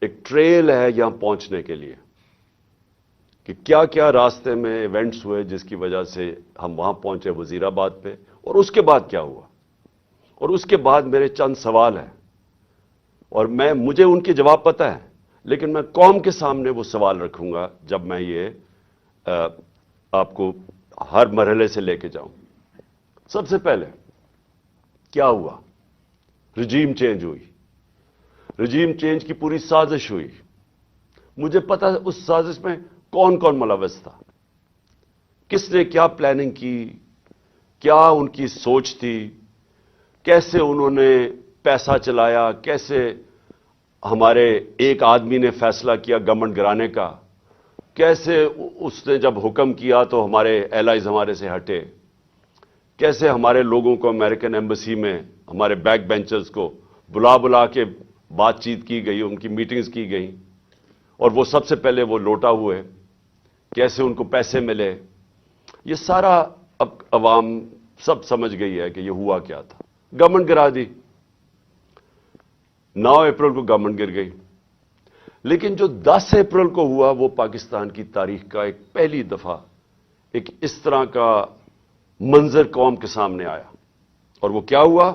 ایک ٹریل ہے یہاں پہنچنے کے لیے کہ کیا کیا راستے میں ایونٹس ہوئے جس کی وجہ سے ہم وہاں پہنچے وزیر آباد پہ، اور اس کے بعد کیا ہوا، اور اس کے بعد میرے چند سوال ہیں، اور مجھے ان کے جواب پتہ ہے، لیکن میں قوم کے سامنے وہ سوال رکھوں گا جب میں یہ آپ کو ہر مرحلے سے لے کے جاؤں۔ سب سے پہلے کیا ہوا؟ رجیم چینج ہوئی، رجیم چینج کی پوری سازش ہوئی۔ مجھے پتا اس سازش میں کون کون ملوث تھا، کس نے کیا پلاننگ کی، کیا ان کی سوچ تھی، کیسے انہوں نے پیسہ چلایا، کیسے ہمارے ایک آدمی نے فیصلہ کیا گورنمنٹ گرانے کا، کیسے اس نے جب حکم کیا تو ہمارے ایلائز ہمارے سے ہٹے، کیسے ہمارے لوگوں کو امریکن ایمبیسی میں ہمارے بیک بینچرز کو بلا بلا کے بات چیت کی گئی، ان کی میٹنگز کی گئیں، اور وہ سب سے پہلے وہ لوٹا ہوئے، کیسے ان کو پیسے ملے، یہ سارا اب عوام سب سمجھ گئی ہے کہ یہ ہوا کیا تھا۔ گورنمنٹ گرا دی، 9 اپریل کو گورنمنٹ گر گئی، لیکن جو 10 اپریل کو ہوا وہ پاکستان کی تاریخ کا ایک پہلی دفعہ ایک اس طرح کا منظر قوم کے سامنے آیا، اور وہ کیا ہوا؟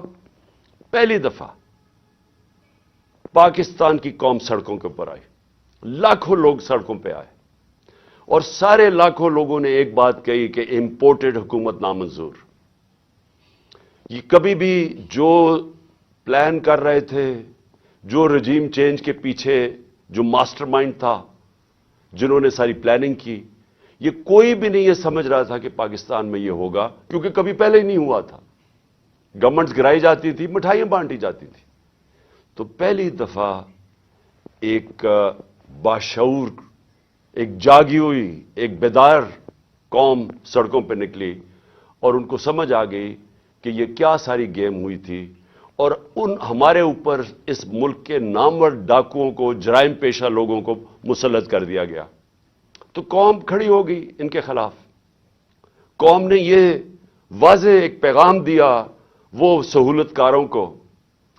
پہلی دفعہ پاکستان کی قوم سڑکوں کے اوپر آئی، لاکھوں لوگ سڑکوں پہ آئے، اور سارے لاکھوں لوگوں نے ایک بات کہی کہ امپورٹڈ حکومت نامنظور۔ یہ کبھی بھی جو پلان کر رہے تھے، جو رجیم چینج کے پیچھے جو ماسٹر مائنڈ تھا، جنہوں نے ساری پلاننگ کی، یہ کوئی بھی نہیں یہ سمجھ رہا تھا کہ پاکستان میں یہ ہوگا، کیونکہ کبھی پہلے ہی نہیں ہوا تھا۔ گورنمنٹس گرائی جاتی تھی، مٹھائیاں بانٹی جاتی تھی، تو پہلی دفعہ ایک باشعور، ایک جاگی ہوئی، ایک بیدار قوم سڑکوں پہ نکلی، اور ان کو سمجھ آ گئی کہ یہ کیا ساری گیم ہوئی تھی، اور ان ہمارے اوپر اس ملک کے نامور ڈاکوؤں کو، جرائم پیشہ لوگوں کو مسلط کر دیا گیا۔ تو قوم کھڑی ہو گئی ان کے خلاف۔ قوم نے یہ واضح ایک پیغام دیا وہ سہولت کاروں کو،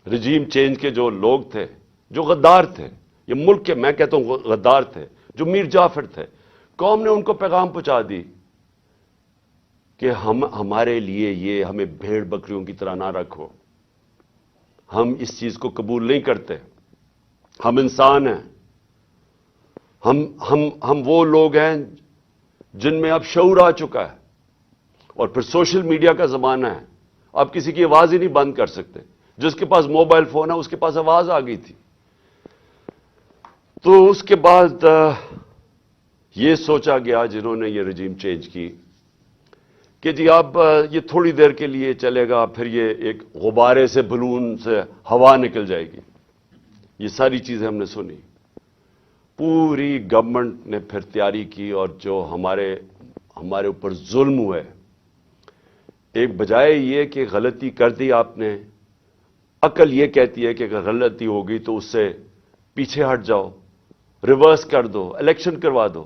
رجیم چینج کے جو لوگ تھے، جو غدار تھے، یہ ملک کے میں کہتا ہوں غدار تھے، جو میر جعفر تھے، قوم نے ان کو پیغام پہنچا دی کہ ہمارے لیے یہ ہمیں بھیڑ بکریوں کی طرح نہ رکھو، ہم اس چیز کو قبول نہیں کرتے، ہم انسان ہیں، ہم وہ لوگ ہیں جن میں اب شعور آ چکا ہے، اور پھر سوشل میڈیا کا زمانہ ہے، آپ کسی کی آواز ہی نہیں بند کر سکتے، جس کے پاس موبائل فون ہے اس کے پاس آواز آ گئی تھی۔ تو اس کے بعد یہ سوچا گیا جنہوں نے یہ رجیم چینج کی کہ جی اب یہ تھوڑی دیر کے لیے چلے گا، پھر یہ ایک غبارے سے، بلون سے ہوا نکل جائے گی۔ یہ ساری چیزیں ہم نے سنی، پوری گورنمنٹ نے پھر تیاری کی، اور جو ہمارے اوپر ظلم ہوئے، ایک بجائے یہ کہ غلطی کر دی آپ نے، عقل یہ کہتی ہے کہ اگر غلطی ہوگی تو اس سے پیچھے ہٹ جاؤ، ریورس کر دو، الیکشن کروا دو۔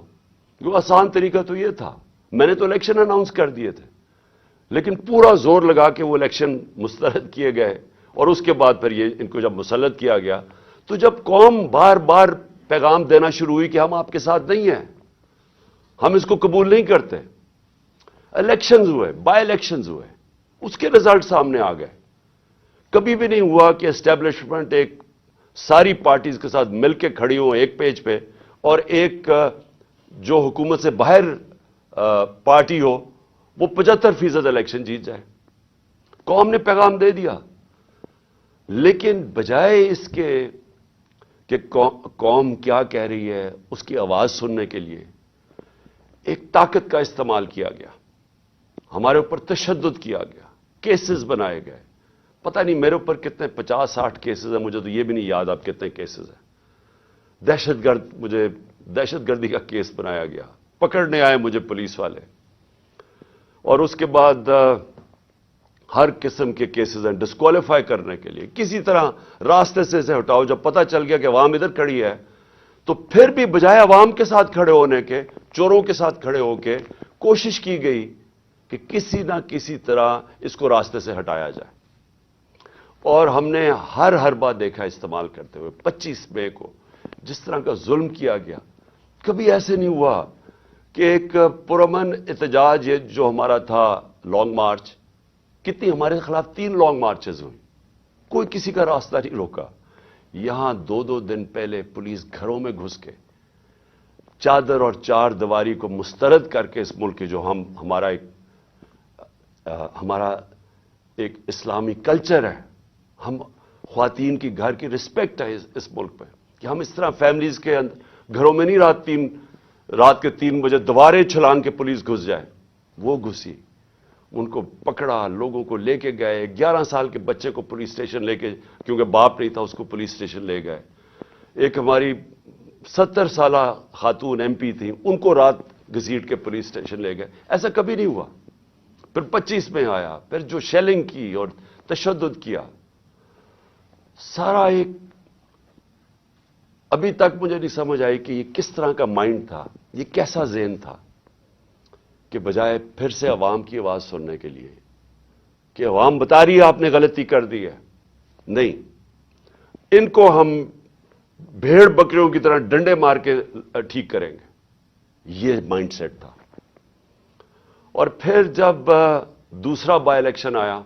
جو آسان طریقہ تو یہ تھا، میں نے تو الیکشن اناؤنس کر دیے تھے، لیکن پورا زور لگا کے وہ الیکشن مسترد کیے گئے، اور اس کے بعد پھر یہ ان کو جب مسلط کیا گیا، تو جب قوم بار بار پیغام دینا شروع ہوئی کہ ہم آپ کے ساتھ نہیں ہیں، ہم اس کو قبول نہیں کرتے، الیکشنز ہوئے، بائی الیکشنز ہوئے، اس کے رزلٹ سامنے آ گئے۔ کبھی بھی نہیں ہوا کہ اسٹیبلشمنٹ ایک ساری پارٹیز کے ساتھ مل کے کھڑی ہوں ایک پیج پہ، اور ایک جو حکومت سے باہر پارٹی ہو وہ 75% الیکشن جیت جائے۔ قوم نے پیغام دے دیا، لیکن بجائے اس کے کہ قوم کیا کہہ رہی ہے اس کی آواز سننے کے لیے، ایک طاقت کا استعمال کیا گیا، ہمارے اوپر تشدد کیا گیا، کیسز بنائے گئے۔ پتہ نہیں میرے اوپر کتنے 50-60 کیسز ہیں، مجھے تو یہ بھی نہیں یاد اب کتنے کیسز ہیں۔ مجھے دہشت گردی کا کیس بنایا گیا، پکڑنے آئے مجھے پولیس والے، اور اس کے بعد ہر قسم کے کیسز ہیں ڈسکوالیفائی کرنے کے لیے، کسی طرح راستے سے ہٹاؤ۔ جب پتہ چل گیا کہ عوام ادھر کھڑی ہے، تو پھر بھی بجائے عوام کے ساتھ کھڑے ہونے کے، چوروں کے ساتھ کھڑے ہو کے کوشش کی گئی کہ کسی نہ کسی طرح اس کو راستے سے ہٹایا جائے، اور ہم نے ہر بات دیکھا استعمال کرتے ہوئے۔ 25 مئی کو جس طرح کا ظلم کیا گیا، کبھی ایسے نہیں ہوا کہ ایک پرامن احتجاج یہ جو ہمارا تھا لانگ مارچ، کتنی ہمارے خلاف 3 لانگ مارچز ہوئی، کوئی کسی کا راستہ نہیں روکا. یہاں 2 دن پہلے پولیس گھروں میں گھس کے چادر اور چار دیواری کو مسترد کر کے اس ملک کے جو ہمارا ایک اسلامی کلچر ہے، ہم خواتین کی گھر کی رسپیکٹ ہے اس ملک پہ، کہ ہم اس طرح فیملیز کے گھروں میں نہیں رات کے 3 بجے دوبارے چھلانگ کے پولیس گھس جائے. وہ گھسی، ان کو پکڑا، لوگوں کو لے کے گئے. 11 سال کے بچے کو پولیس اسٹیشن لے کے، کیونکہ باپ نہیں تھا، اس کو پولیس اسٹیشن لے گئے. ایک ہماری 70 سالہ خاتون ایم پی تھیں، ان کو رات گھسیٹ کے پولیس اسٹیشن لے گئے. ایسا کبھی نہیں ہوا. پھر 25 میں آیا، پھر جو شیلنگ کی اور تشدد کیا، سارا ایک ابھی تک مجھے نہیں سمجھ آئی کہ یہ کس طرح کا مائنڈ تھا، یہ کیسا ذہن تھا، کہ بجائے پھر سے عوام کی آواز سننے کے لیے کہ عوام بتا رہی ہے آپ نے غلطی کر دی ہے، نہیں، ان کو ہم بھیڑ بکریوں کی طرح ڈنڈے مار کے ٹھیک کریں گے، یہ مائنڈ سیٹ تھا. اور پھر جب دوسرا بائی الیکشن آیا،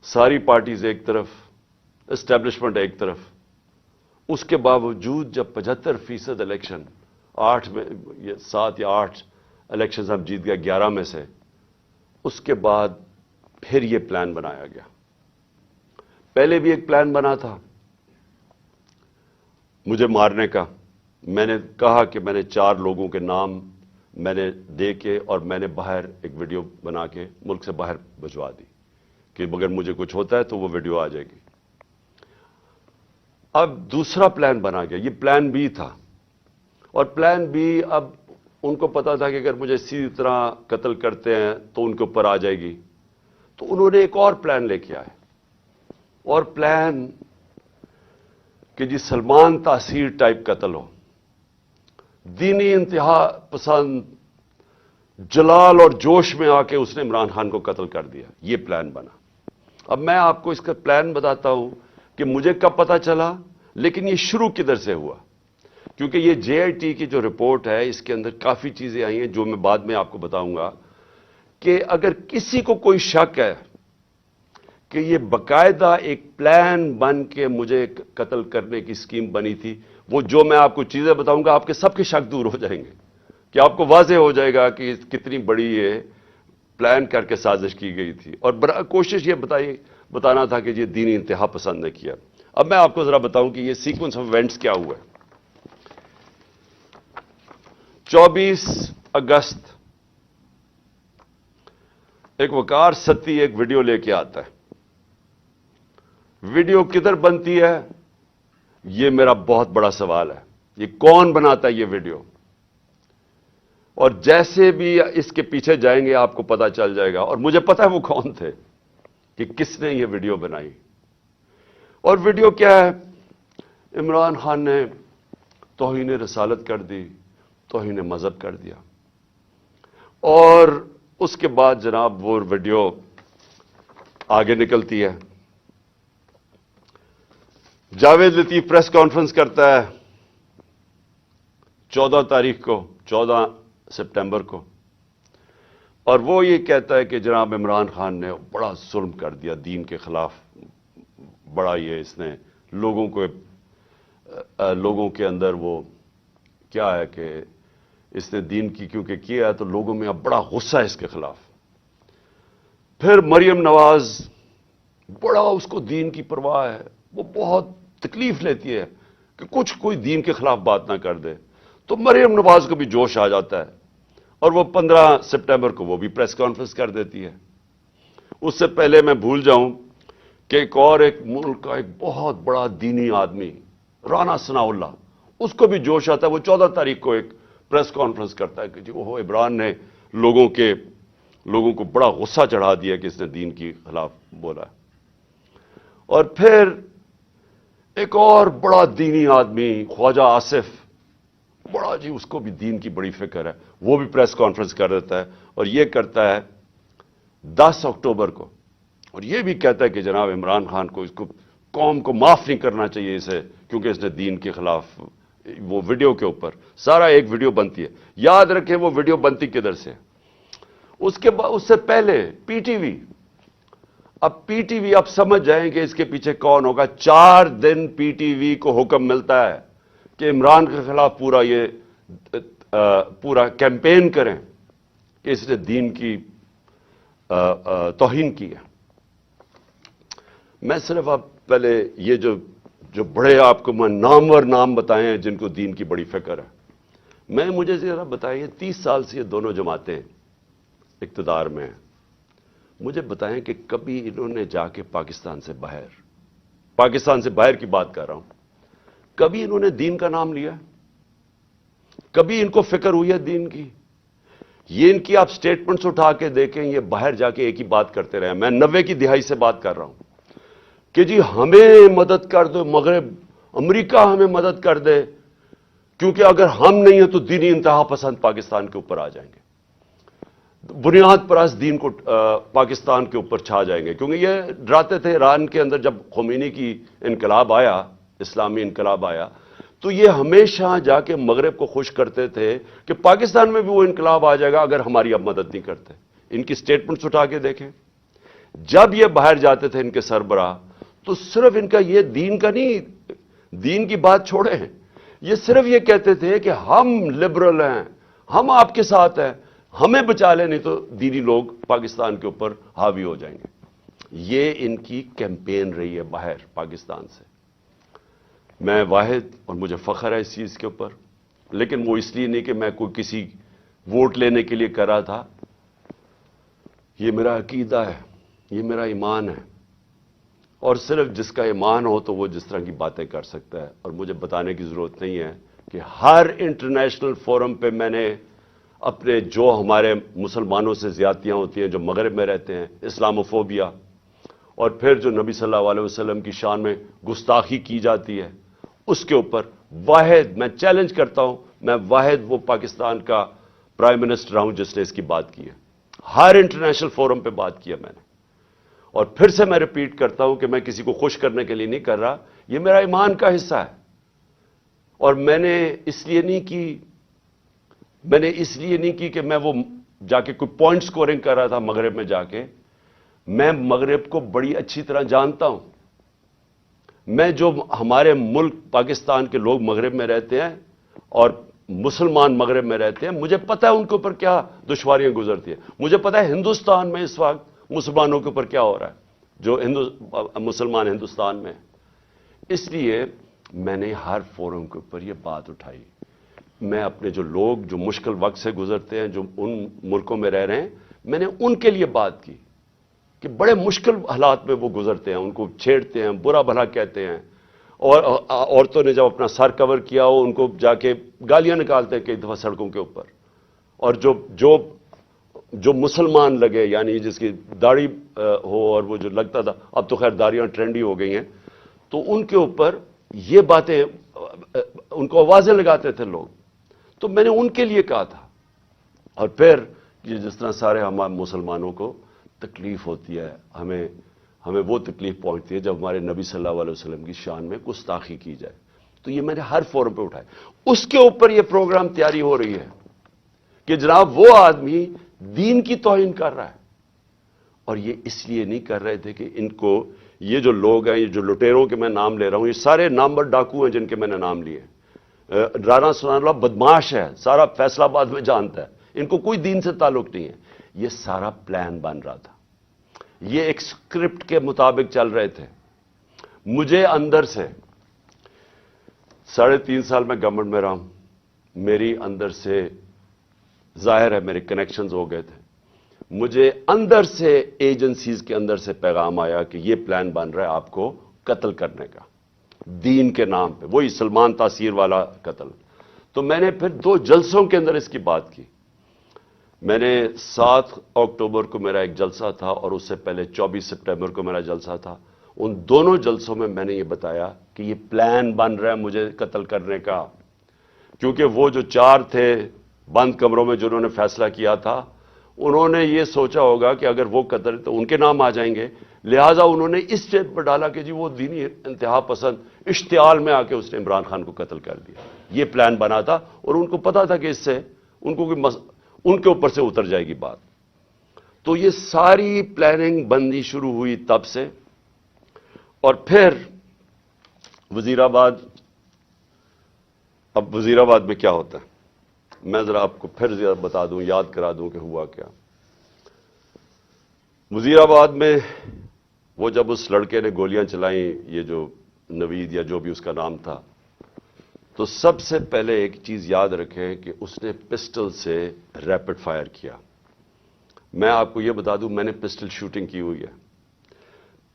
ساری پارٹیز ایک طرف، اسٹیبلشمنٹ ایک طرف، اس کے باوجود جب 75% الیکشن، 7 یا 8 الیکشنز ہم جیت گئے 11 میں سے، اس کے بعد پھر یہ پلان بنایا گیا. پہلے بھی ایک پلان بنا تھا مجھے مارنے کا. میں نے کہا کہ میں نے 4 لوگوں کے نام میں نے دے کے اور میں نے باہر ایک ویڈیو بنا کے ملک سے باہر بھجوا دی کہ اگر مجھے کچھ ہوتا ہے تو وہ ویڈیو آ جائے گی. اب دوسرا پلان بنا گیا، یہ پلان بی تھا. اور پلان بی، اب ان کو پتا تھا کہ اگر مجھے اسی طرح قتل کرتے ہیں تو ان کے اوپر آ جائے گی، تو انہوں نے ایک اور پلان لے کے آئے. اور پلان کہ جی سلمان تاثیر ٹائپ قتل ہو، دینی انتہا پسند جلال اور جوش میں آ کے اس نے عمران خان کو قتل کر دیا. یہ پلان بنا. اب میں آپ کو اس کا پلان بتاتا ہوں کہ مجھے کب پتا چلا، لیکن یہ شروع کدھر سے ہوا. کیونکہ یہ جے آئی ٹی کی جو رپورٹ ہے، اس کے اندر کافی چیزیں آئی ہیں جو میں بعد میں آپ کو بتاؤں گا، کہ اگر کسی کو کوئی شک ہے کہ یہ باقاعدہ ایک پلان بن کے مجھے قتل کرنے کی اسکیم بنی تھی، وہ جو میں آپ کو چیزیں بتاؤں گا آپ کے سب کے شک دور ہو جائیں گے، کہ آپ کو واضح ہو جائے گا کہ کتنی بڑی یہ پلان کر کے سازش کی گئی تھی. اور کوشش یہ بتانا تھا کہ یہ دینی انتہا پسند نے کیا. اب میں آپ کو ذرا بتاؤں کہ یہ سیکوینس آف ایونٹس کیا ہوا ہے. 24 اگست ایک وقار ستی ایک ویڈیو لے کے آتا ہے. ویڈیو کدھر بنتی ہے، یہ میرا بہت بڑا سوال ہے. یہ کون بناتا ہے یہ ویڈیو؟ اور جیسے بھی اس کے پیچھے جائیں گے آپ کو پتا چل جائے گا. اور مجھے پتا ہے وہ کون تھے، کہ کس نے یہ ویڈیو بنائی. اور ویڈیو کیا ہے؟ عمران خان نے توہین رسالت کر دی، توہین مذہب کر دیا. اور اس کے بعد جناب وہ ویڈیو آگے نکلتی ہے. جاوید لطیف پریس کانفرنس کرتا ہے 14 تاریخ کو، 14 سپٹمبر کو، اور وہ یہ کہتا ہے کہ جناب عمران خان نے بڑا ظلم کر دیا دین کے خلاف. بڑا یہ اس نے لوگوں کے اندر وہ کیا ہے کہ اس نے دین کی کیونکہ کیا ہے تو لوگوں میں اب بڑا غصہ ہے اس کے خلاف. پھر مریم نواز، بڑا اس کو دین کی پرواہ ہے، وہ بہت تکلیف لیتی ہے کہ کوئی دین کے خلاف بات نہ کر دے. تو مریم نواز کو بھی جوش آ جاتا ہے اور وہ 15 سپٹمبر کو وہ بھی پریس کانفرنس کر دیتی ہے. اس سے پہلے میں بھول جاؤں کہ ایک ملک کا ایک بہت بڑا دینی آدمی رانا ثناء اللہ، اس کو بھی جوش آتا ہے. وہ 14 تاریخ کو ایک پریس کانفرنس کرتا ہے کہ جی وہ عمران نے لوگوں کو بڑا غصہ چڑھا دیا کہ اس نے دین کے خلاف بولا ہے. اور پھر ایک اور بڑا دینی آدمی خواجہ آصف، بڑا جی اس کو بھی دین کی بڑی فکر ہے، وہ بھی پریس کانفرنس کر دیتا ہے. اور یہ کرتا ہے 10 اکتوبر کو، اور یہ بھی کہتا ہے کہ جناب عمران خان کو، اس کو قوم کو معاف نہیں کرنا چاہیے اسے کیونکہ اس نے دین کے خلاف وہ ویڈیو کے اوپر سارا ایک ویڈیو بنتی ہے. یاد رکھیں وہ ویڈیو بنتی کدھر سے. اس سے پہلے پی ٹی وی. اب پی ٹی وی آپ سمجھ جائیں کہ اس کے پیچھے کون ہوگا. 4 دن پی ٹی وی کو حکم ملتا ہے کہ عمران کے خلاف پورا کیمپین کریں کہ اس نے دین کی توہین کی ہے. میں صرف اب پہلے یہ جو بڑے آپ کو میں نامور نام بتائے ہیں جن کو دین کی بڑی فکر ہے. مجھے ذرا بتائیے 30 سال سے یہ دونوں جماعتیں اقتدار میں ہیں. مجھے بتائیں کہ کبھی انہوں نے جا کے پاکستان سے باہر کی بات کر رہا ہوں، کبھی انہوں نے دین کا نام لیا؟ کبھی ان کو فکر ہوئی ہے دین کی؟ یہ ان کی آپ سٹیٹمنٹس اٹھا کے دیکھیں، یہ باہر جا کے ایک ہی بات کرتے رہے. میں 90 کی دہائی سے بات کر رہا ہوں کہ جی ہمیں مدد کر دو مغرب، امریکہ ہمیں مدد کر دے، کیونکہ اگر ہم نہیں ہیں تو دینی انتہا پسند پاکستان کے اوپر آ جائیں گے، بنیاد پرست دین کو پاکستان کے اوپر چھا جائیں گے. کیونکہ یہ ڈراتے تھے ایران کے اندر جب خمینی کی انقلاب آیا، اسلامی انقلاب آیا، تو یہ ہمیشہ جا کے مغرب کو خوش کرتے تھے کہ پاکستان میں بھی وہ انقلاب آ جائے گا اگر ہماری اب مدد نہیں کرتے. ان کی سٹیٹمنٹس اٹھا کے دیکھیں. جب یہ باہر جاتے تھے ان کے سربراہ، تو صرف ان کا یہ دین کا نہیں، دین کی بات چھوڑیں، یہ صرف یہ کہتے تھے کہ ہم لبرل ہیں، ہم آپ کے ساتھ ہیں، ہمیں بچا لیں نہیں تو دینی لوگ پاکستان کے اوپر حاوی ہو جائیں گے. یہ ان کی کیمپین رہی ہے باہر پاکستان سے. میں واحد، اور مجھے فخر ہے اس چیز کے اوپر، لیکن وہ اس لیے نہیں کہ میں کوئی کسی ووٹ لینے کے لیے کر رہا تھا. یہ میرا عقیدہ ہے، یہ میرا ایمان ہے، اور صرف جس کا ایمان ہو تو وہ جس طرح کی باتیں کر سکتا ہے. اور مجھے بتانے کی ضرورت نہیں ہے کہ ہر انٹرنیشنل فورم پہ میں نے اپنے جو ہمارے مسلمانوں سے زیادتیاں ہوتی ہیں جو مغرب میں رہتے ہیں، اسلاموفوبیا، اور پھر جو نبی صلی اللہ علیہ وسلم کی شان میں گستاخی کی جاتی ہے، اس کے اوپر واحد میں چیلنج کرتا ہوں، میں واحد وہ پاکستان کا پرائم منسٹر ہوں جس نے اس کی بات کی ہے. ہر انٹرنیشنل فورم پہ بات کیا میں نے. اور پھر سے میں ریپیٹ کرتا ہوں کہ میں کسی کو خوش کرنے کے لیے نہیں کر رہا، یہ میرا ایمان کا حصہ ہے. اور میں نے اس لیے نہیں کی کہ میں وہ جا کے کوئی پوائنٹ سکورنگ کر رہا تھا مغرب میں جا کے. میں مغرب کو بڑی اچھی طرح جانتا ہوں. میں جو ہمارے ملک پاکستان کے لوگ مغرب میں رہتے ہیں اور مسلمان مغرب میں رہتے ہیں، مجھے پتا ہے ان کے اوپر کیا دشواریاں گزرتی ہیں. مجھے پتا ہے ہندوستان میں اس وقت مسلمانوں کے اوپر کیا ہو رہا ہے جو مسلمان ہندوستان میں. اس لیے میں نے ہر فورم کے اوپر یہ بات اٹھائی. میں اپنے جو لوگ جو مشکل وقت سے گزرتے ہیں، جو ان ملکوں میں رہ رہے ہیں، میں نے ان کے لیے بات کی کہ بڑے مشکل حالات میں وہ گزرتے ہیں، ان کو چھیڑتے ہیں، برا بھلا کہتے ہیں، اور عورتوں نے جب اپنا سر کور کیا ہو ان کو جا کے گالیاں نکالتے ہیں کئی دفعہ سڑکوں کے اوپر. اور جو مسلمان لگے، یعنی جس کی داڑھی ہو، اور وہ جو لگتا تھا، اب تو خیر داڑیاں ٹرینڈی ہو گئی ہیں، تو ان کے اوپر یہ باتیں ان کو آوازیں لگاتے تھے لوگ. تو میں نے ان کے لیے کہا تھا. اور پھر یہ جس طرح سارے ہمارے مسلمانوں کو تکلیف ہوتی ہے، ہمیں وہ تکلیف پہنچتی ہے جب ہمارے نبی صلی اللہ علیہ وسلم کی شان میں گستاخی کی جائے، تو یہ میں نے ہر فورم پہ اٹھایا. اس کے اوپر یہ پروگرام تیاری ہو رہی ہے کہ جناب وہ آدمی دین کی توہین کر رہا ہے. اور یہ اس لیے نہیں کر رہے تھے کہ ان کو یہ جو لوگ ہیں، یہ جو لٹیروں کے میں نام لے رہا ہوں، یہ سارے نامور ڈاکو ہیں جن کے میں نے نام لیے. رانا ثناءاللہ بدماش ہے، سارا فیصل آباد میں جانتا ہے، ان کو کوئی دین سے تعلق نہیں ہے. یہ سارا پلان بن رہا تھا، یہ ایک اسکرپٹ کے مطابق چل رہے تھے. مجھے اندر سے 3.5 سال میں گورنمنٹ میں رہا ہوں، میری اندر سے ظاہر ہے میرے کنیکشنز ہو گئے تھے. مجھے اندر سے ایجنسیز کے اندر سے پیغام آیا کہ یہ پلان بن رہا ہے آپ کو قتل کرنے کا، دین کے نام پہ، وہی سلمان تاثیر والا قتل. تو میں نے پھر 2 جلسوں کے اندر اس کی بات کی. میں نے 7 اکتوبر کو میرا ایک جلسہ تھا، اور اس سے پہلے 24 سپٹمبر کو میرا جلسہ تھا. ان دونوں جلسوں میں میں نے یہ بتایا کہ یہ پلان بن رہا ہے مجھے قتل کرنے کا. کیونکہ وہ جو 4 تھے بند کمروں میں جنہوں نے فیصلہ کیا تھا، انہوں نے یہ سوچا ہوگا کہ اگر وہ قتل تو ان کے نام آ جائیں گے، لہٰذا انہوں نے اس اسٹیپ پر ڈالا کہ جی وہ دینی انتہا پسند اشتعال میں آ کے اس نے عمران خان کو قتل کر دیا. یہ پلان بنا تھا اور ان کو پتا تھا کہ اس سے ان کے اوپر سے اتر جائے گی بات. تو یہ ساری پلاننگ بندی شروع ہوئی تب سے. اور پھر وزیر آباد، اب وزیر آباد میں کیا ہوتا ہے میں ذرا آپ کو پھر زیادہ بتا دوں، یاد کرا دوں کہ ہوا کیا. وزیر آباد میں وہ جب اس لڑکے نے گولیاں چلائیں، یہ جو نوید یا جو بھی اس کا نام تھا، تو سب سے پہلے ایک چیز یاد رکھیں کہ اس نے پسٹل سے ریپڈ فائر کیا. میں آپ کو یہ بتا دوں میں نے پسٹل شوٹنگ کی ہوئی ہے.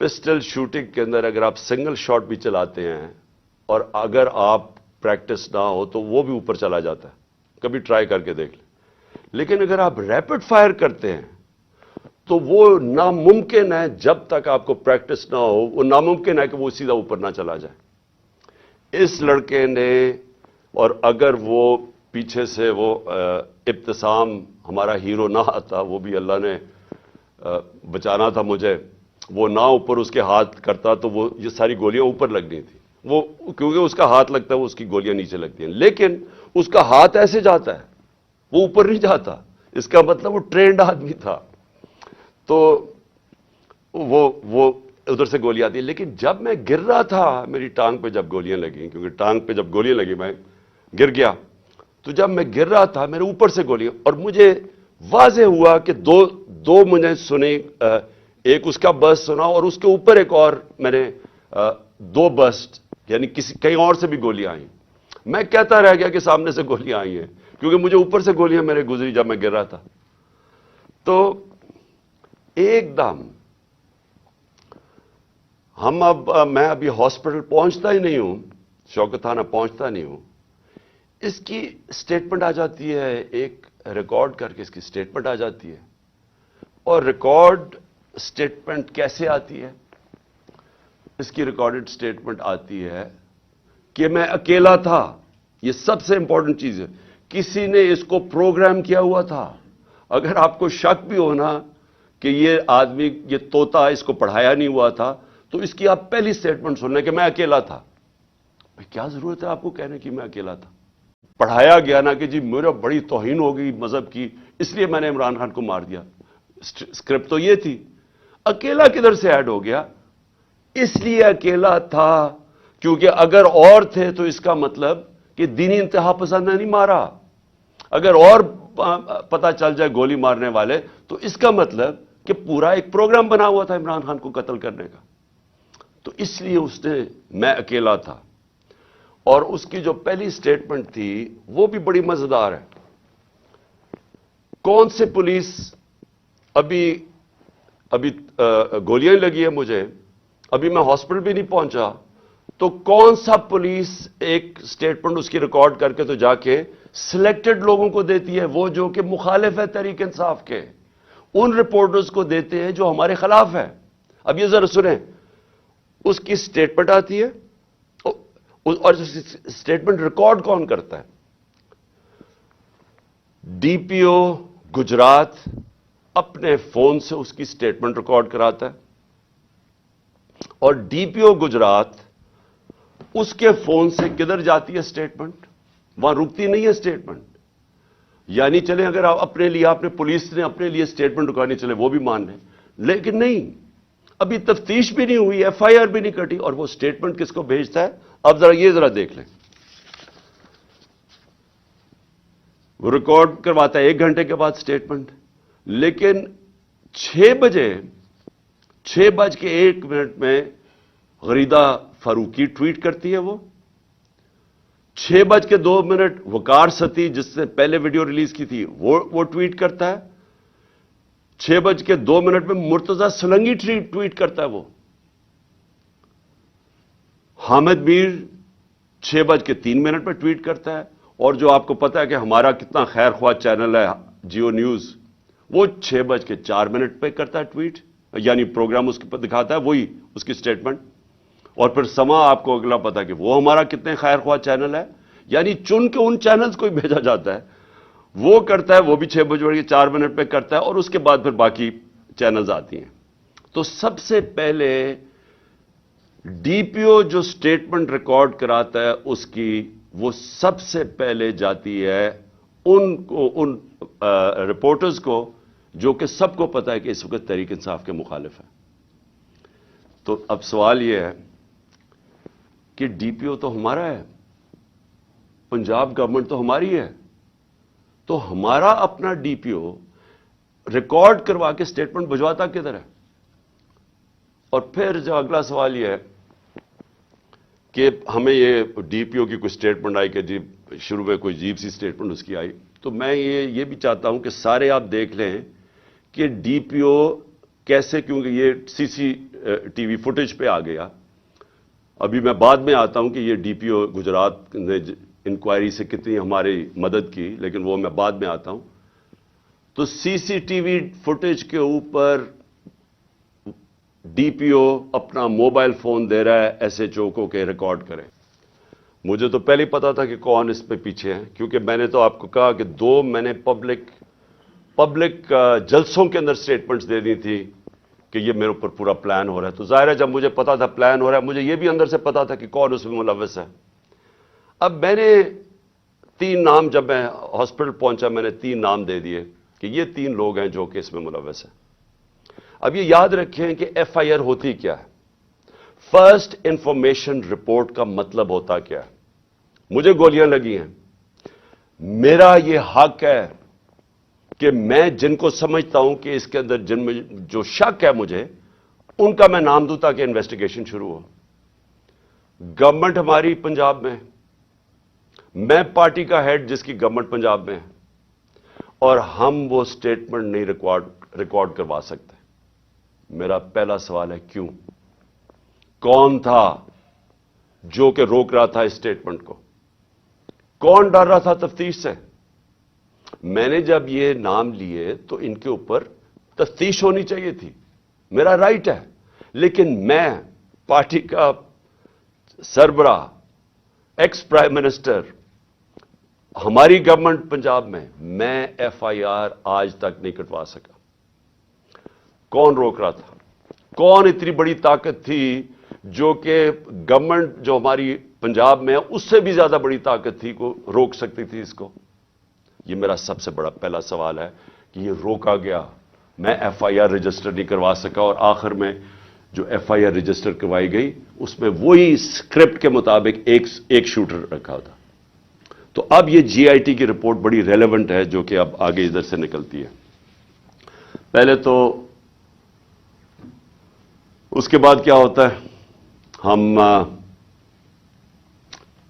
پسٹل شوٹنگ کے اندر اگر آپ سنگل شاٹ بھی چلاتے ہیں اور اگر آپ پریکٹس نہ ہو تو وہ بھی اوپر چلا جاتا ہے. کبھی ٹرائی کر کے دیکھ لیں. لیکن اگر آپ ریپڈ فائر کرتے ہیں تو وہ ناممکن ہے، جب تک آپ کو پریکٹس نہ ہو وہ ناممکن ہے کہ وہ سیدھا اوپر نہ چلا جائے. اس لڑکے نے، اور اگر وہ پیچھے سے وہ ابتسام ہمارا ہیرو نہ آتا، وہ بھی اللہ نے بچانا تھا مجھے، وہ نہ اوپر اس کے ہاتھ کرتا تو وہ یہ ساری گولیاں اوپر لگنی تھی. وہ کیونکہ اس کا ہاتھ لگتا ہے وہ اس کی گولیاں نیچے لگتی ہیں. لیکن اس کا ہاتھ ایسے جاتا ہے، وہ اوپر نہیں جاتا. اس کا مطلب وہ ٹرینڈ آدمی تھا. تو وہ ادھر سے گولی آتی ہے. لیکن جب میں گر رہا تھا، میری ٹانگ پہ جب گولیاں لگیں، کیونکہ ٹانگ پہ جب گولیاں لگی میں گر گیا، تو جب میں گر رہا تھا میرے اوپر سے گولیاں، اور مجھے واضح ہوا کہ دو مجھے سنے، ایک اس کا برسٹ سنا اور اس کے اوپر ایک اور میں نے دو برسٹ، یعنی کہیں اور سے بھی گولیاں آئیں. میں کہتا رہ گیا کہ سامنے سے گولیاں آئی ہیں، کیونکہ مجھے اوپر سے گولیاں میرے گزری جب میں گر رہا تھا. تو ایک دم میں ابھی ہاسپٹل پہنچتا ہی نہیں ہوں، شوکت تھانہ پہنچتا نہیں ہوں، اس کی سٹیٹمنٹ آ جاتی ہے، ایک ریکارڈ کر کے اس کی سٹیٹمنٹ آ جاتی ہے. اور ریکارڈ سٹیٹمنٹ کیسے آتی ہے؟ اس کی ریکارڈڈ سٹیٹمنٹ آتی ہے کہ میں اکیلا تھا. یہ سب سے امپورٹنٹ چیز ہے. کسی نے اس کو پروگرام کیا ہوا تھا. اگر آپ کو شک بھی ہونا کہ یہ آدمی، یہ طوطا اس کو پڑھایا نہیں ہوا تھا، تو اس کی آپ پہلی سٹیٹمنٹ سن لیں کہ میں اکیلا تھا. کیا ضرورت ہے آپ کو کہنے کی میں اکیلا تھا؟ پڑھایا گیا نا کہ جی میرا بڑی توہین ہو گئی مذہب کی، اس لیے میں نے عمران خان کو مار دیا. اسکرپٹ تو یہ تھی. اکیلا کدھر سے ایڈ ہو گیا؟ اس لیے اکیلا تھا کیونکہ اگر اور تھے تو اس کا مطلب کہ دینی انتہا پسند نے نہیں مارا. اگر اور پتہ چل جائے گولی مارنے والے، تو اس کا مطلب کہ پورا ایک پروگرام بنا ہوا تھا عمران خان کو قتل کرنے کا. تو اس لیے اس نے میں اکیلا تھا. اور اس کی جو پہلی سٹیٹمنٹ تھی وہ بھی بڑی مزیدار ہے. کون سے پولیس، ابھی گولیاں لگی ہے مجھے، ابھی میں ہاسپٹل بھی نہیں پہنچا، تو کون سا پولیس ایک سٹیٹمنٹ اس کی ریکارڈ کر کے تو جا کے سلیکٹڈ لوگوں کو دیتی ہے، وہ جو کہ مخالف ہے تحریک انصاف کے، ان رپورٹرز کو دیتے ہیں جو ہمارے خلاف ہے. اب یہ ذرا سنیں، اس کی سٹیٹمنٹ آتی ہے اور سٹیٹمنٹ ریکارڈ کون کرتا ہے؟ ڈی پی او گجرات اپنے فون سے اس کی سٹیٹمنٹ ریکارڈ کراتا ہے، اور ڈی پی او گجرات اس کے فون سے کدھر جاتی ہے سٹیٹمنٹ؟ وہاں رکتی نہیں ہے سٹیٹمنٹ. یعنی چلیں اگر آپ اپنے لیے، آپ نے پولیس نے اپنے لیے سٹیٹمنٹ رکانی چلے وہ بھی مان لیں، لیکن نہیں، ابھی تفتیش بھی نہیں ہوئی، ایف آئی آر بھی نہیں کٹی، اور وہ سٹیٹمنٹ کس کو بھیجتا ہے؟ اب ذرا دیکھ لیں. وہ ریکارڈ کرواتا ہے 1 گھنٹے کے بعد سٹیٹمنٹ، لیکن 6:01 میں غریدہ فاروقی ٹویٹ کرتی ہے. وہ 6:02 وقار ستی، جس نے پہلے ویڈیو ریلیز کی تھی، وہ ٹویٹ کرتا ہے. 6:02 میں مرتضی سلنگی ٹویٹ کرتا ہے. وہ حامد میر 6:03 میں ٹویٹ کرتا ہے. اور جو آپ کو پتا ہے کہ ہمارا کتنا خیر خواہ چینل ہے جیو نیوز، وہ 6:04 پہ کرتا ہے ٹویٹ، یعنی پروگرام اس کے دکھاتا ہے وہی اس کی سٹیٹمنٹ. اور پھر سما آپ کو اگلا پتا کہ وہ ہمارا کتنے خیر خواہ چینل ہے، یعنی چن کے ان چینلز کو ہی بھیجا جاتا ہے. وہ کرتا ہے، وہ بھی 6:04 پہ کرتا ہے، اور اس کے بعد پھر باقی چینلز آتی ہیں. تو سب سے پہلے ڈی پی او جو سٹیٹمنٹ ریکارڈ کراتا ہے اس کی وہ سب سے پہلے جاتی ہے ان رپورٹرز کو جو کہ سب کو پتا ہے کہ اس وقت تحریک انصاف کے مخالف ہیں. تو اب سوال یہ ہے کہ ڈی پی او تو ہمارا ہے, پنجاب گورنمنٹ تو ہماری ہے, تو ہمارا اپنا ڈی پی او ریکارڈ کروا کے سٹیٹمنٹ بھجواتا کدھر ہے؟ اور پھر جو اگلا سوال یہ ہے کہ ہمیں یہ ڈی پی او کی کوئی سٹیٹمنٹ آئی کہ جی شروع میں کوئی عجیب سی سٹیٹمنٹ اس کی آئی, تو میں یہ بھی چاہتا ہوں کہ سارے آپ دیکھ لیں کہ ڈی پی او کیسے, کیونکہ یہ سی سی ٹی وی فوٹیج پہ آ گیا. ابھی میں بعد میں آتا ہوں کہ یہ ڈی پی او گجرات نے انکوائری سے کتنی ہماری مدد کی, لیکن وہ میں بعد میں آتا ہوں. تو سی سی ٹی وی فوٹیج کے اوپر ڈی پی او اپنا موبائل فون دے رہا ہے ایس ایچ او کو کہ ریکارڈ کریں. مجھے تو پہلے ہی پتا تھا کہ کون اس پہ پیچھے ہیں, کیونکہ میں نے تو آپ کو کہا کہ میں نے پبلک جلسوں کے اندر سٹیٹمنٹس دے دی تھی کہ یہ میرے اوپر پورا پلان ہو رہا ہے. تو ظاہر ہے جب مجھے پتا تھا پلان ہو رہا ہے, مجھے یہ بھی اندر سے پتا تھا کہ کون اس میں ملوث ہے. اب میں نے 3 نام, جب میں ہاسپٹل پہنچا میں نے 3 نام دے دیے کہ یہ 3 لوگ ہیں جو کہ اس میں ملوث ہیں. اب یہ یاد رکھیں کہ ایف آئی آر ہوتی کیا ہے, فرسٹ انفارمیشن رپورٹ کا مطلب ہوتا کیا ہے. مجھے گولیاں لگی ہیں, میرا یہ حق ہے کہ میں جن کو سمجھتا ہوں کہ اس کے اندر جن میں جو شک ہے مجھے, ان کا میں نام دوں تاکہ انویسٹیگیشن شروع ہو. گورنمنٹ ہماری پنجاب میں, میں پارٹی کا ہیڈ جس کی گورنمنٹ پنجاب میں ہے, اور ہم وہ سٹیٹمنٹ نہیں ریکارڈ کروا سکتے. میرا پہلا سوال ہے کیوں؟ کون تھا جو کہ روک رہا تھا اس سٹیٹمنٹ کو؟ کون ڈر رہا تھا تفتیش سے؟ میں نے جب یہ نام لیے تو ان کے اوپر تفتیش ہونی چاہیے تھی, میرا رائٹ ہے. لیکن میں پارٹی کا سربراہ, ایکس پرائم منسٹر, ہماری گورنمنٹ پنجاب میں ایف آئی آر آج تک نہیں کٹوا سکا. کون روک رہا تھا؟ کون اتنی بڑی طاقت تھی جو کہ گورنمنٹ جو ہماری پنجاب میں ہے اس سے بھی زیادہ بڑی طاقت تھی کو روک سکتی تھی اس کو؟ یہ میرا سب سے بڑا پہلا سوال ہے کہ یہ روکا گیا. میں ایف آئی آر رجسٹر نہیں کروا سکا, اور آخر میں جو ایف آئی آر رجسٹر کروائی گئی اس میں وہی اسکرپٹ کے مطابق ایک شوٹر رکھا تھا. تو اب یہ جی آئی ٹی کی رپورٹ بڑی ریلیونٹ ہے جو کہ اب آگے ادھر سے نکلتی ہے. پہلے تو اس کے بعد کیا ہوتا ہے, ہم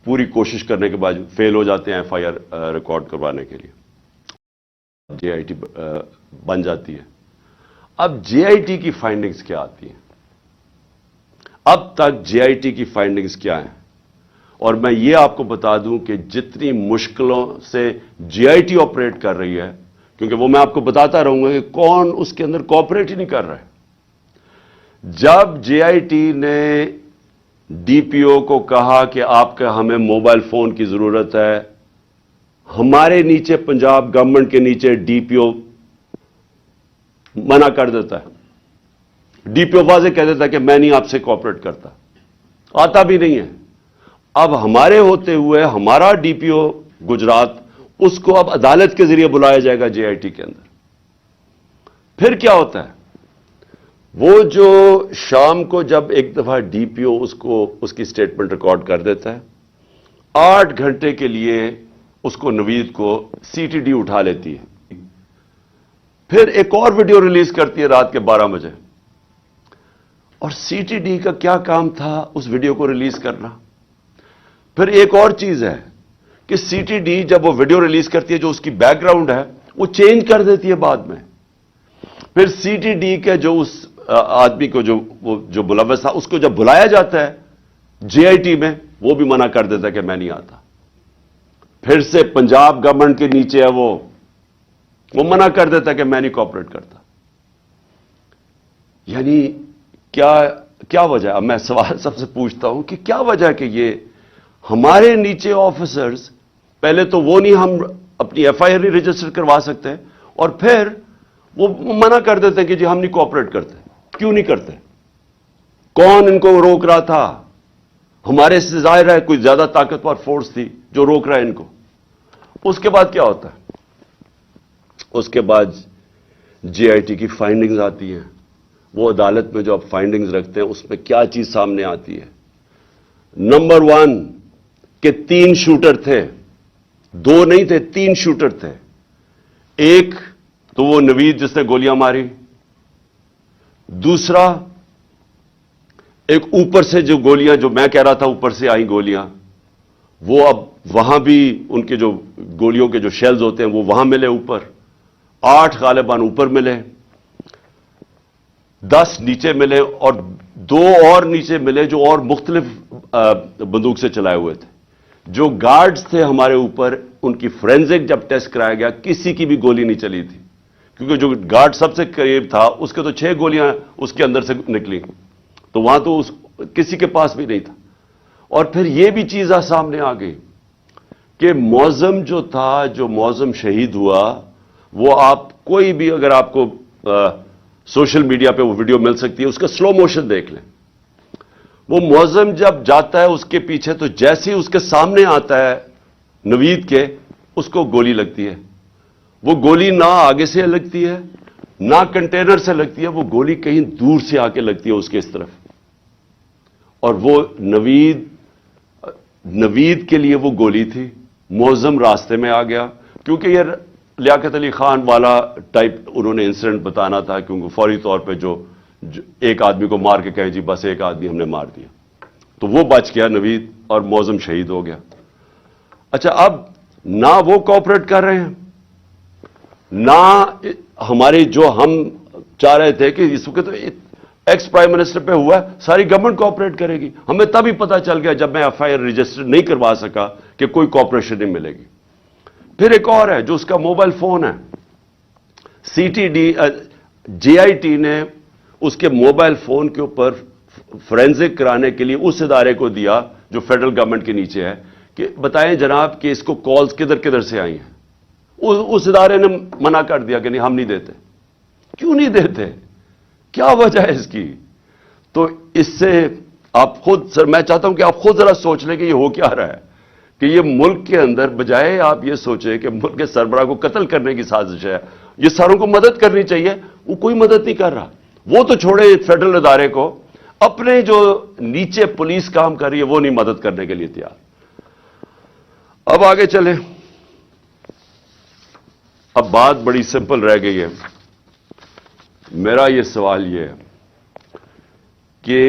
پوری کوشش کرنے کے بعد فیل ہو جاتے ہیں ایف آئی آر ریکارڈ کروانے کے لیے, جے آئی ٹی بن جاتی ہے. اب جے آئی ٹی کی فائنڈنگز کیا آتی ہیں؟ اب تک جے آئی ٹی کی فائنڈنگز کیا ہیں؟ اور میں یہ آپ کو بتا دوں کہ جتنی مشکلوں سے جے آئی ٹی آپریٹ کر رہی ہے, کیونکہ وہ میں آپ کو بتاتا رہوں گا کہ کون اس کے اندر کوآپریٹ ہی نہیں کر رہا ہے. جب جے آئی ٹی نے ڈی پی او کو کہا کہ آپ کا ہمیں موبائل فون کی ضرورت ہے, ہمارے نیچے پنجاب گورنمنٹ کے نیچے ڈی پی او منع کر دیتا ہے. ڈی پی او واضح کہہ دیتا ہے کہ میں نہیں آپ سے کوآپریٹ کرتا, آتا بھی نہیں ہے. اب ہمارے ہوتے ہوئے ہمارا ڈی پی او گجرات, اس کو اب عدالت کے ذریعے بلایا جائے گا جے آئی ٹی کے اندر. پھر کیا ہوتا ہے, وہ جو شام کو جب ایک دفعہ ڈی پی او اس کی سٹیٹمنٹ ریکارڈ کر دیتا ہے, 8 گھنٹے کے لیے اس کو نوید کو سی ٹی ڈی اٹھا لیتی ہے. پھر ایک اور ویڈیو ریلیز کرتی ہے رات کے 12 بجے. اور سی ٹی ڈی کا کیا کام تھا اس ویڈیو کو ریلیز کرنا؟ پھر ایک اور چیز ہے کہ سی ٹی ڈی جب وہ ویڈیو ریلیز کرتی ہے جو اس کی بیک گراؤنڈ ہے وہ چینج کر دیتی ہے بعد میں. پھر سی ٹی ڈی کے جو اس آدمی کو جو ملوث تھا اس کو جب بلایا جاتا ہے جے آئی ٹی میں, وہ بھی منع کر دیتا ہے کہ میں نہیں آتا. پھر سے پنجاب گورنمنٹ کے نیچے ہے وہ منع کر دیتا ہے کہ میں نہیں کوآپریٹ کرتا. یعنی کیا وجہ ہے؟ اب میں سوال سب سے پوچھتا ہوں کہ کیا وجہ ہے کہ یہ ہمارے نیچے آفیسرز, پہلے تو وہ نہیں ہم اپنی ایف آئی آر رجسٹر کروا سکتے, اور پھر وہ منع کر دیتے ہیں کہ جی ہم نہیں کوآپریٹ کرتے. کیوں نہیں کرتے؟ کون ان کو روک رہا تھا؟ ہمارے سے ظاہر ہے کوئی زیادہ طاقتور فورس تھی جو روک رہا ہے ان کو. اس کے بعد کیا ہوتا ہے؟ اس کے بعد جے آئی ٹی کی فائنڈنگز آتی ہیں. وہ عدالت میں جو آپ فائنڈنگز رکھتے ہیں اس میں کیا چیز سامنے آتی ہے؟ نمبر 1 کہ 3 شوٹر تھے، 2 نہیں تھے، 3 شوٹر تھے. ایک تو وہ نوید جس نے گولیاں ماری، دوسرا ایک اوپر سے جو گولیاں، جو میں کہہ رہا تھا اوپر سے آئیں گولیاں، وہ اب وہاں بھی ان کے جو گولیوں کے جو شیلز ہوتے ہیں وہ وہاں ملے اوپر. 8 غالباً اوپر ملے، 10 نیچے ملے، اور 2 اور نیچے ملے جو اور مختلف بندوق سے چلائے ہوئے تھے. جو گارڈز تھے ہمارے اوپر، ان کی فورینزک جب ٹیسٹ کرایا گیا کسی کی بھی گولی نہیں چلی تھی، کیونکہ جو گارڈ سب سے قریب تھا اس کے تو 6 گولیاں اس کے اندر سے نکلی، تو وہاں تو کسی کے پاس بھی نہیں تھا. اور پھر یہ بھی چیز سامنے آ گئی کہ معظم جو تھا، جو معظم شہید ہوا، وہ آپ کوئی بھی اگر آپ کو سوشل میڈیا پہ وہ ویڈیو مل سکتی ہے، اس کا سلو موشن دیکھ لیں. وہ معظم جب جاتا ہے اس کے پیچھے، تو جیسے ہی اس کے سامنے آتا ہے نوید کے، اس کو گولی لگتی ہے. وہ گولی نہ آگے سے لگتی ہے نہ کنٹینر سے لگتی ہے، وہ گولی کہیں دور سے آ کے لگتی ہے اس کے اس طرف. اور وہ نوید کے لیے وہ گولی تھی. معظم راستے میں آ گیا، کیونکہ یہ لیاقت علی خان والا ٹائپ انہوں نے انسیڈنٹ بتانا تھا، کیونکہ فوری طور پہ جو ایک آدمی کو مار کے کہے جی بس ایک آدمی ہم نے مار دیا، تو وہ بچ گیا نوید، اور معظم شہید ہو گیا. اچھا، اب نہ وہ کوآپریٹ کر رہے ہیں، نہ ہمارے جو ہم چاہ رہے تھے کہ اس وقت ایکس پرائم منسٹر پہ ہوا ہے، ساری گورنمنٹ کوآپریٹ کرے گی. ہمیں تبھی پتا چل گیا جب میں ایف آئی آر رجسٹر نہیں کروا سکا کہ کوئی کوآپریشن نہیں ملے گی. پھر ایک اور ہے جو اس کا موبائل فون ہے، C T D J I T نے اس کے موبائل فون کے اوپر فورینزک کرانے کے لیے اس ادارے کو دیا جو فیڈرل گورنمنٹ کے نیچے ہے کہ بتائیں جناب کہ اس کو کالز کدھر کدھر سے آئی ہیں. اس ادارے نے منع کر دیا کہ نہیں ہم نہیں دیتے. کیوں نہیں دیتے؟ کیا وجہ ہے اس کی؟ تو اس سے آپ خود، سر میں چاہتا ہوں کہ آپ خود ذرا سوچ لیں کہ یہ ہو کیا رہا ہے، کہ یہ ملک کے اندر بجائے آپ یہ سوچیں کہ ملک کے سربراہ کو قتل کرنے کی سازش ہے، یہ ساروں کو مدد کرنی چاہیے، وہ کوئی مدد نہیں کر رہا. وہ تو چھوڑے فیڈرل ادارے کو، اپنے جو نیچے پولیس کام کر رہی ہے وہ نہیں مدد کرنے کے لیے تیار. اب آگے چلیں. اب بات بڑی سمپل رہ گئی ہے. میرا یہ سوال یہ ہے کہ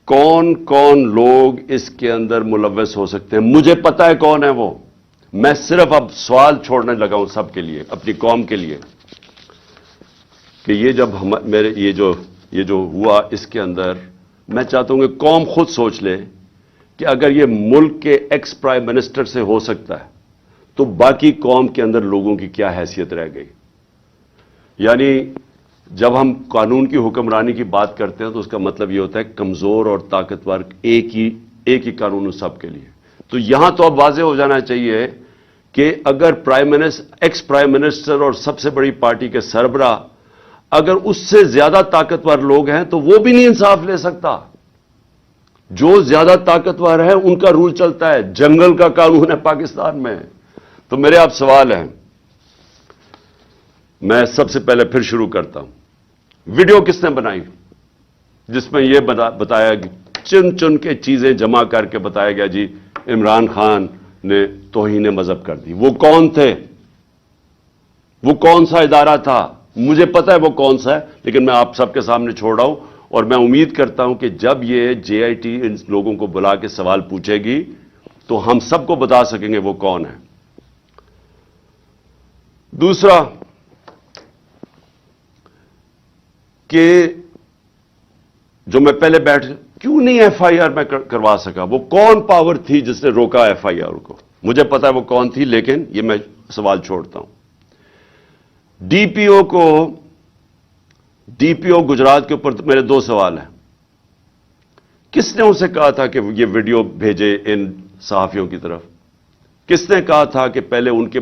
کون کون لوگ اس کے اندر ملوث ہو سکتے ہیں؟ مجھے پتا ہے کون ہے وہ، میں صرف اب سوال چھوڑنے لگا ہوں سب کے لیے، اپنی قوم کے لیے، کہ یہ جب میرے یہ جو ہوا اس کے اندر، میں چاہتا ہوں کہ قوم خود سوچ لے کہ اگر یہ ملک کے ایکس پرائم منسٹر سے ہو سکتا ہے تو باقی قوم کے اندر لوگوں کی کیا حیثیت رہ گئی. یعنی جب ہم قانون کی حکمرانی کی بات کرتے ہیں تو اس کا مطلب یہ ہوتا ہے کمزور اور طاقتور ایک ہی قانون سب کے لیے. تو یہاں تو اب واضح ہو جانا چاہیے کہ اگر ایکس پرائم منسٹر اور سب سے بڑی پارٹی کے سربراہ اگر اس سے زیادہ طاقتور لوگ ہیں تو وہ بھی نہیں انصاف لے سکتا. جو زیادہ طاقتور ہے ان کا رول چلتا ہے، جنگل کا قانون ہے پاکستان میں. تو میرے آپ سوال ہیں، میں سب سے پہلے پھر شروع کرتا ہوں. ویڈیو کس نے بنائی جس میں یہ بتایا، چن چن کے چیزیں جمع کر کے بتایا گیا جی عمران خان نے توہین مذہب کر دی؟ وہ کون تھے؟ وہ کون سا ادارہ تھا؟ مجھے پتا ہے وہ کون سا ہے، لیکن میں آپ سب کے سامنے چھوڑ رہا ہوں، اور میں امید کرتا ہوں کہ جب یہ جے آئی ٹی ان لوگوں کو بلا کے سوال پوچھے گی تو ہم سب کو بتا سکیں گے وہ کون ہے. دوسرا کہ جو میں پہلے کیوں نہیں ایف آئی آر میں کروا سکا؟ وہ کون پاور تھی جس نے روکا ایف آئی آر کو؟ مجھے پتا ہے وہ کون تھی، لیکن یہ میں سوال چھوڑتا ہوں. ڈی پی او گجرات کے اوپر میرے 2 سوال ہیں. کس نے اسے کہا تھا کہ یہ ویڈیو بھیجے ان صحافیوں کی طرف؟ کس نے کہا تھا کہ پہلے ان کے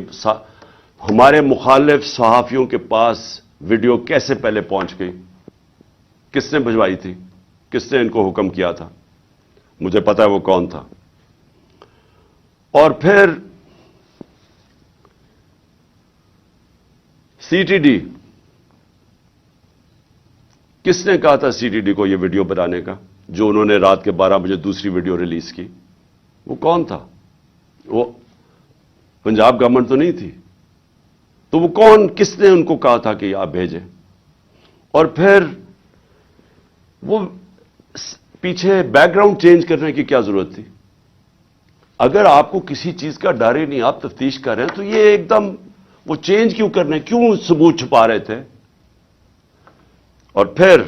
ہمارے مخالف صحافیوں کے پاس ویڈیو کیسے پہلے پہنچ گئی؟ کس نے بھجوائی تھی؟ کس نے ان کو حکم کیا تھا؟ مجھے پتا ہے وہ کون تھا. اور پھر سی ٹی ڈی، کس نے کہا تھا سی ٹی ڈی کو یہ ویڈیو بنانے کا، جو انہوں نے رات کے 12 بجے دوسری ویڈیو ریلیز کی؟ وہ کون تھا؟ وہ پنجاب گورنمنٹ تو نہیں تھی. تو وہ کون، کس نے ان کو کہا تھا کہ آپ بھیجیں؟ اور پھر وہ پیچھے بیک گراؤنڈ چینج کرنے کی کیا ضرورت تھی؟ اگر آپ کو کسی چیز کا ڈر ہی نہیں، آپ تفتیش کر رہے ہیں، تو یہ ایک دم وہ چینج کیوں کرنے، کیوں ثبوت چھپا رہے تھے؟ اور پھر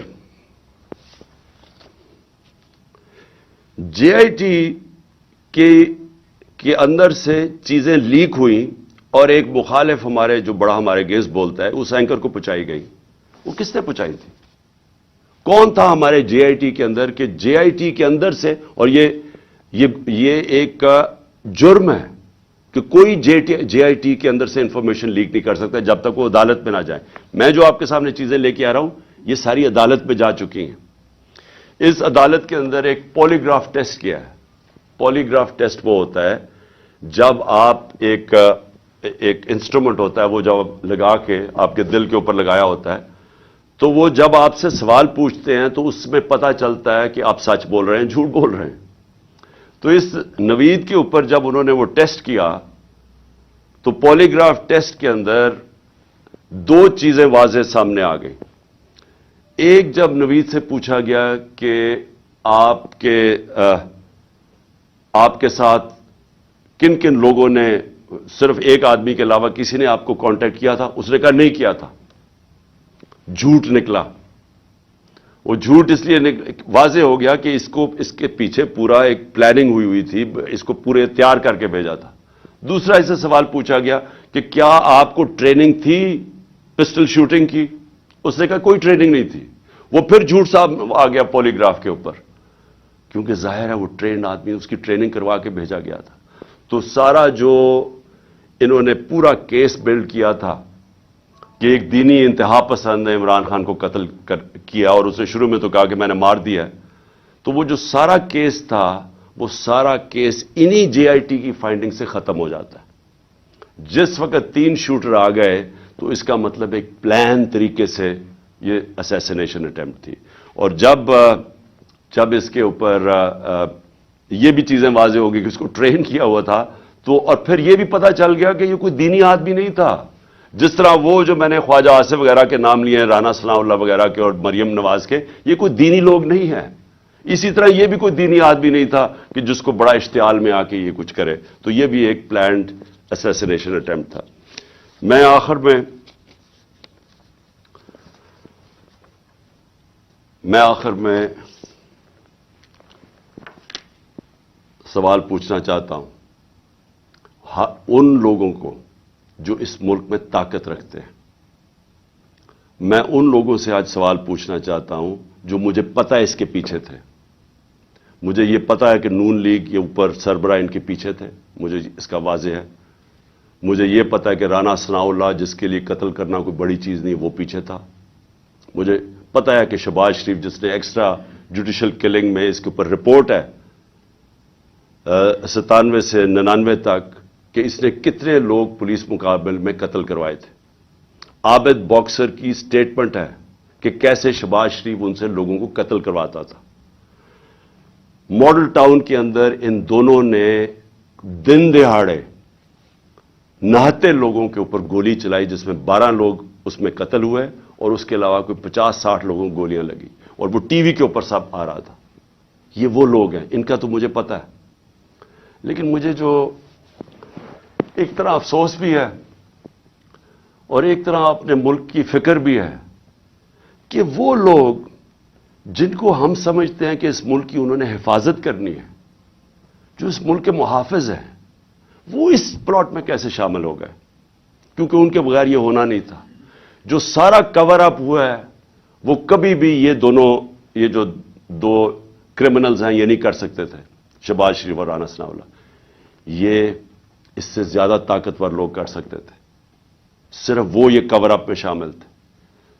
جے آئی ٹی کے اندر سے چیزیں لیک ہوئیں اور ایک مخالف ہمارے جو بڑا ہمارے اگینسٹ بولتا ہے، اس اینکر کو پہنچائی گئی. وہ کس نے پہنچائی تھی؟ کون تھا ہمارے جے آئی ٹی کے اندر کہ جے آئی ٹی کے اندر سے، اور یہ ایک جرم ہے کہ کوئی جے آئی ٹی کے اندر سے انفارمیشن لیک نہیں کر سکتا جب تک وہ عدالت میں نہ جائے. میں جو آپ کے سامنے چیزیں لے کے آ رہا ہوں، یہ ساری عدالت میں جا چکی ہیں. اس عدالت کے اندر ایک پولی گراف ٹیسٹ کیا ہے. پولی گراف ٹیسٹ وہ ہوتا ہے جب آپ ایک انسٹرومنٹ ہوتا ہے، وہ جب لگا کے آپ کے دل کے اوپر لگایا ہوتا ہے، تو وہ جب آپ سے سوال پوچھتے ہیں تو اس میں پتہ چلتا ہے کہ آپ سچ بول رہے ہیں، جھوٹ بول رہے ہیں. تو اس نوید کے اوپر جب انہوں نے وہ ٹیسٹ کیا تو پولی گراف ٹیسٹ کے اندر 2 چیزیں واضح سامنے آ گئی. ایک، جب نوید سے پوچھا گیا کہ آپ کے ساتھ کن کن لوگوں نے، صرف ایک آدمی کے علاوہ کسی نے آپ کو کانٹیکٹ کیا تھا؟ اس نے کہا نہیں کیا تھا. جھوٹ نکلا. وہ جھوٹ اس لیے واضح ہو گیا کہ اس کے پیچھے پورا ایک پلاننگ ہوئی تھی، اس کو پورے تیار کر کے بھیجا تھا. دوسرا، اس سے سوال پوچھا گیا کہ کیا آپ کو ٹریننگ تھی پسٹل شوٹنگ کی؟ اس نے کہا کوئی ٹریننگ نہیں تھی. وہ پھر جھوٹ صاحب آ گیا پولی گراف کے اوپر، کیونکہ ظاہر ہے وہ ٹرینڈ آدمی، اس کی ٹریننگ کروا کے بھیجا گیا تھا. تو سارا جو انہوں نے پورا کیس بلڈ کیا تھا کہ ایک دینی انتہا پسند نے عمران خان کو قتل کیا، اور اسے شروع میں تو کہا کہ میں نے مار دیا ہے، تو وہ جو سارا کیس تھا، وہ سارا کیس انہی جے آئی ٹی کی فائنڈنگ سے ختم ہو جاتا ہے. جس وقت 3 شوٹر آ گئے تو اس کا مطلب ایک پلان طریقے سے یہ اسیسینیشن اٹیمپٹ تھی. اور جب اس کے اوپر یہ بھی چیزیں واضح ہوگی کہ اس کو ٹرین کیا ہوا تھا، تو اور پھر یہ بھی پتہ چل گیا کہ یہ کوئی دینی آدمی نہیں تھا. جس طرح وہ جو میں نے خواجہ آصف وغیرہ کے نام لیے ہیں، رانا ثناء اللہ وغیرہ کے اور مریم نواز کے، یہ کوئی دینی لوگ نہیں ہیں. اسی طرح یہ بھی کوئی دینی آدمی نہیں تھا کہ جس کو بڑا اشتعال میں آ کے یہ کچھ کرے. تو یہ بھی ایک پلانڈ اسیسینیشن اٹیمپٹ تھا. میں آخر میں سوال پوچھنا چاہتا ہوں ان لوگوں کو جو اس ملک میں طاقت رکھتے ہیں. میں ان لوگوں سے آج سوال پوچھنا چاہتا ہوں جو مجھے پتہ ہے اس کے پیچھے تھے. مجھے یہ پتہ ہے کہ نون لیگ کے اوپر سربراہ ان کے پیچھے تھے، مجھے اس کا واضح ہے. مجھے یہ پتہ ہے کہ رانا ثناء اللہ، جس کے لیے قتل کرنا کوئی بڑی چیز نہیں، وہ پیچھے تھا. مجھے پتہ ہے کہ شہباز شریف، جس نے ایکسٹرا جوڈیشل کلنگ میں، اس کے اوپر رپورٹ ہے 97 سے 99 تک، کہ اس نے کتنے لوگ پولیس مقابل میں قتل کروائے تھے. عابد باکسر کی سٹیٹمنٹ ہے کہ کیسے شہباز شریف ان سے لوگوں کو قتل کرواتا تھا. ماڈل ٹاؤن کے اندر ان دونوں نے دن دہاڑے نہتے لوگوں کے اوپر گولی چلائی، جس میں 12 لوگ اس میں قتل ہوئے، اور اس کے علاوہ کوئی 50-60 لوگوں کو گولیاں لگی، اور وہ ٹی وی کے اوپر سب آ رہا تھا. یہ وہ لوگ ہیں، ان کا تو مجھے پتہ ہے. لیکن مجھے جو ایک طرح افسوس بھی ہے اور ایک طرح اپنے ملک کی فکر بھی ہے کہ وہ لوگ جن کو ہم سمجھتے ہیں کہ اس ملک کی انہوں نے حفاظت کرنی ہے، جو اس ملک کے محافظ ہیں، وہ اس پلاٹ میں کیسے شامل ہو گئے؟ کیونکہ ان کے بغیر یہ ہونا نہیں تھا. جو سارا کور اپ ہوا ہے، وہ کبھی بھی یہ جو 2 کرمنلز ہیں یہ نہیں کر سکتے تھے، شہباز شریف اور رانا ثناء اللہ. یہ اس سے زیادہ طاقتور لوگ کر سکتے تھے، صرف وہ یہ کور اپ میں شامل تھے.